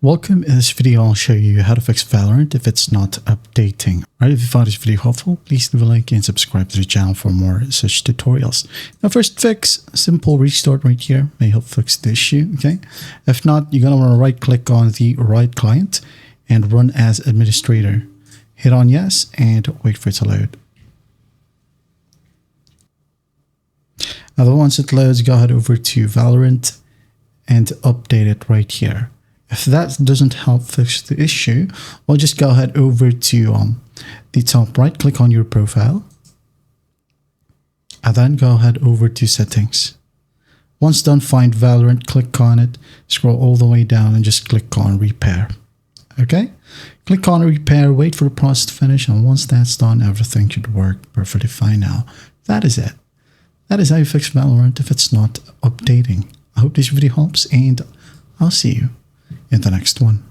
Welcome. In this video, I'll show you how to fix Valorant if it's not updating. Alright, if you found this video helpful, please leave a like and subscribe to the channel for more such tutorials. Now, first fix, simple restart right here may help fix the issue, okay? If not, you're gonna wanna right click on the right client and run as administrator. Hit on yes and wait for it to load. Now, once it loads, go ahead over to Valorant and update it right here. If that doesn't help fix the issue, well, just go ahead over to the top right, click on your profile, and then go ahead over to settings. Once done, find Valorant, click on it, scroll all the way down and just click on repair. Okay, click on repair, wait for the process to finish, and once that's done, everything should work perfectly fine now. That is it. That is how you fix Valorant if it's not updating. I hope this video helps, and I'll see you in the next one.